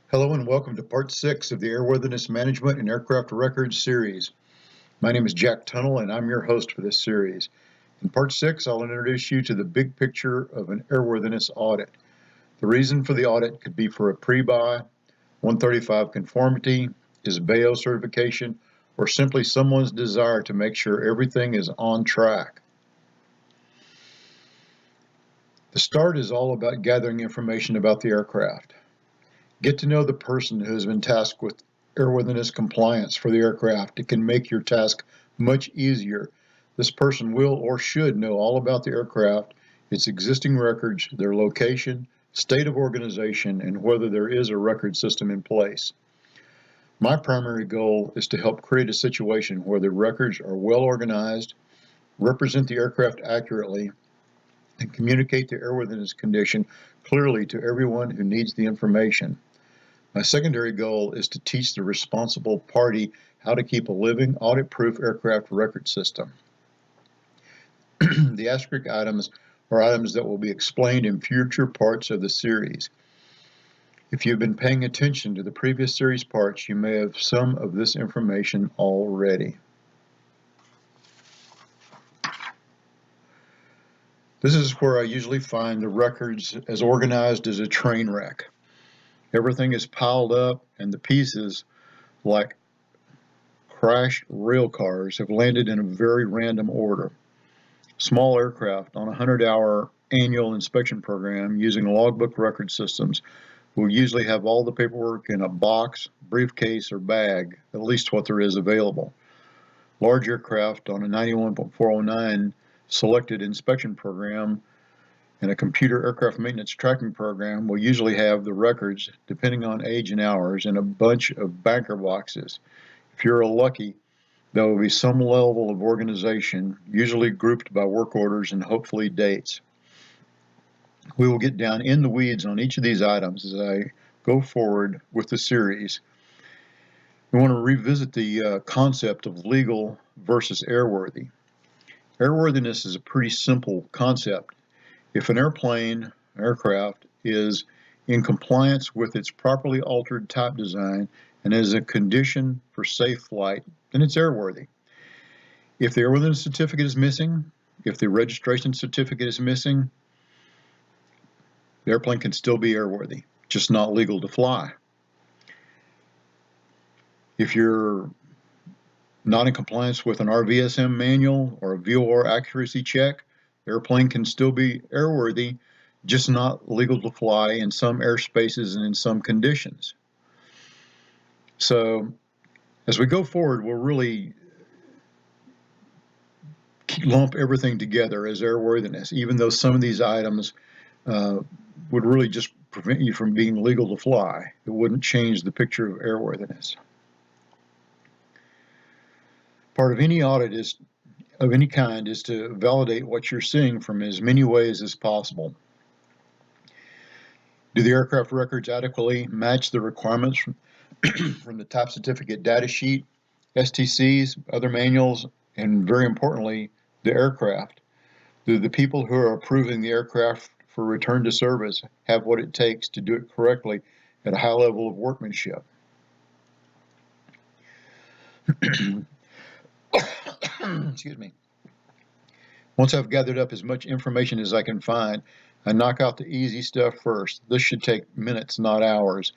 Hello and welcome to part 6 of the Airworthiness Management and Aircraft Records series. My name is Jack Tunnell and I'm your host for this series. In part 6, I'll introduce you to the big picture of an airworthiness audit. The reason for the audit could be for a pre-buy, 135 conformity, IS-BAO certification, or simply someone's desire to make sure everything is on track. The start is all about gathering information about the aircraft. Get to know the person who has been tasked with airworthiness compliance for the aircraft. It can make your task much easier. This person will or should know all about the aircraft, its existing records, their location, state of organization, and whether there is a record system in place. My primary goal is to help create a situation where the records are well organized, represent the aircraft accurately, and communicate the airworthiness condition clearly to everyone who needs the information. My secondary goal is to teach the responsible party how to keep a living, audit-proof aircraft record system. The asterisk items are items that will be explained in future parts of the series. If you've been paying attention to the previous series parts, you may have some of this information already. This is where I usually find the records as organized as a train wreck. Everything is piled up and the pieces, like crashed rail cars, have landed in a very random order. Small aircraft on a 100-hour annual inspection program using logbook record systems will usually have all the paperwork in a box, briefcase, or bag, at least what there is available. Large aircraft on a 91.409 selected inspection program and a computer aircraft maintenance tracking program will usually have the records, depending on age and hours, in a bunch of banker boxes. If you're lucky, there will be some level of organization, usually grouped by work orders and hopefully dates. We will get down in the weeds on each of these items as I go forward with the series. We want to revisit the concept of legal versus airworthy. Airworthiness is a pretty simple concept. If an aircraft is in compliance with its properly altered type design and is a condition for safe flight, then it's airworthy. If the airworthiness certificate is missing, if the registration certificate is missing, the airplane can still be airworthy, just not legal to fly. If you're not in compliance with an RVSM manual or a VOR accuracy check, the airplane can still be airworthy, just not legal to fly in some airspaces and in some conditions. So as we go forward, we'll really lump everything together as airworthiness, even though some of these items would really just prevent you from being legal to fly. It wouldn't change the picture of airworthiness. Part of any audit of any kind is to validate what you're seeing from as many ways as possible. Do the aircraft records adequately match the requirements from the type certificate data sheet, STCs, other manuals, and very importantly, the aircraft? Do the people who are approving the aircraft for return to service have what it takes to do it correctly at a high level of workmanship? Excuse me. Once I've gathered up as much information as I can find, I knock out the easy stuff first. This should take minutes, not hours.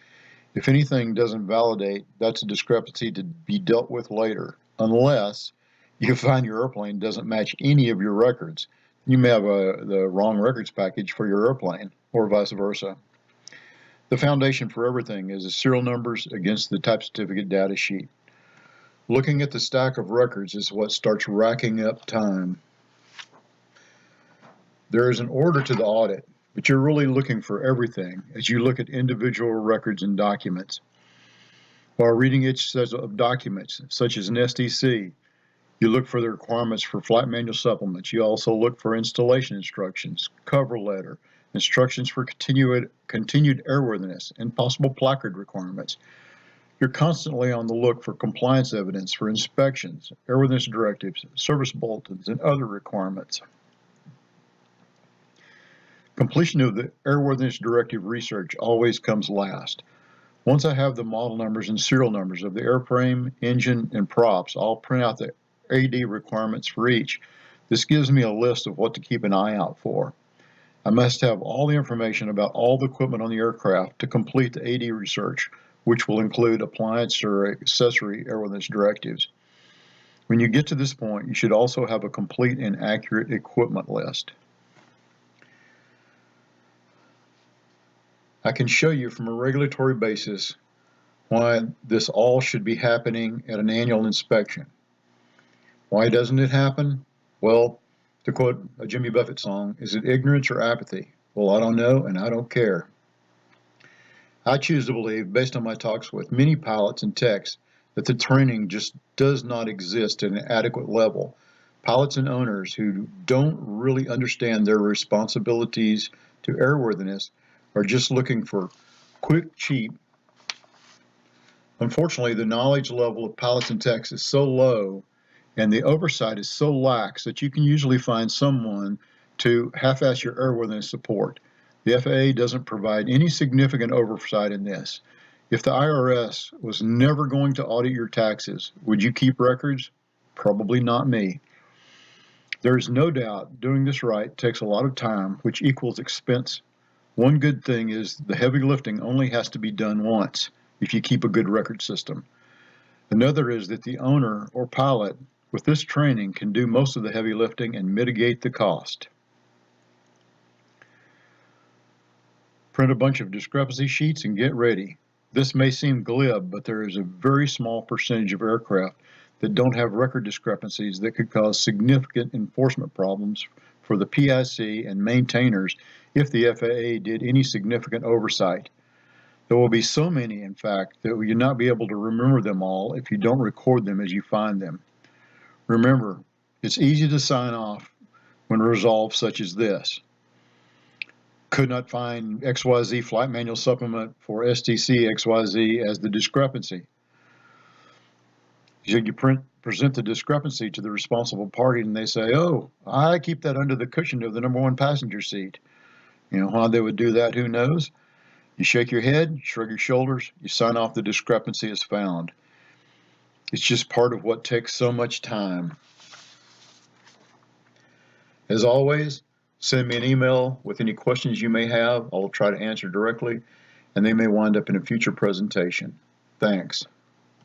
If anything doesn't validate, that's a discrepancy to be dealt with later, unless you find your airplane doesn't match any of your records. You may have the wrong records package for your airplane, or vice versa. The foundation for everything is the serial numbers against the type certificate data sheet. Looking at the stack of records is what starts racking up time. There is an order to the audit, but you're really looking for everything as you look at individual records and documents. While reading each set of documents, such as an STC, you look for the requirements for flight manual supplements. You also look for installation instructions, cover letter, instructions for continued airworthiness, and possible placard requirements. You're constantly on the look for compliance evidence for inspections, airworthiness directives, service bulletins, and other requirements. Completion of the airworthiness directive research always comes last. Once I have the model numbers and serial numbers of the airframe, engine, and props, I'll print out the AD requirements for each. This gives me a list of what to keep an eye out for. I must have all the information about all the equipment on the aircraft to complete the AD research, which will include appliance or accessory airworthiness directives. When you get to this point, you should also have a complete and accurate equipment list. I can show you from a regulatory basis why this all should be happening at an annual inspection. Why doesn't it happen? Well, to quote a Jimmy Buffett song, is it ignorance or apathy? Well, I don't know and I don't care. I choose to believe, based on my talks with many pilots and techs, that the training just does not exist at an adequate level. Pilots and owners who don't really understand their responsibilities to airworthiness are just looking for quick, cheap. Unfortunately, the knowledge level of pilots and techs is so low and the oversight is so lax that you can usually find someone to half-ass your airworthiness support. The FAA doesn't provide any significant oversight in this. If the IRS was never going to audit your taxes, would you keep records? Probably not me. There is no doubt doing this right takes a lot of time, which equals expense. One good thing is the heavy lifting only has to be done once if you keep a good record system. Another is that the owner or pilot with this training can do most of the heavy lifting and mitigate the cost. Print a bunch of discrepancy sheets and get ready. This may seem glib, but there is a very small percentage of aircraft that don't have record discrepancies that could cause significant enforcement problems for the PIC and maintainers if the FAA did any significant oversight. There will be so many, in fact, that you'll not be able to remember them all if you don't record them as you find them. Remember, it's easy to sign off when resolved such as this. Could not find XYZ flight manual supplement for STC XYZ as the discrepancy. You present the discrepancy to the responsible party and they say, oh, I keep that under the cushion of the number one passenger seat. You know why they would do that, who knows? You shake your head, shrug your shoulders, you sign off the discrepancy as found. It's just part of what takes so much time. As always, send me an email with any questions you may have. I'll try to answer directly, and they may wind up in a future presentation. Thanks.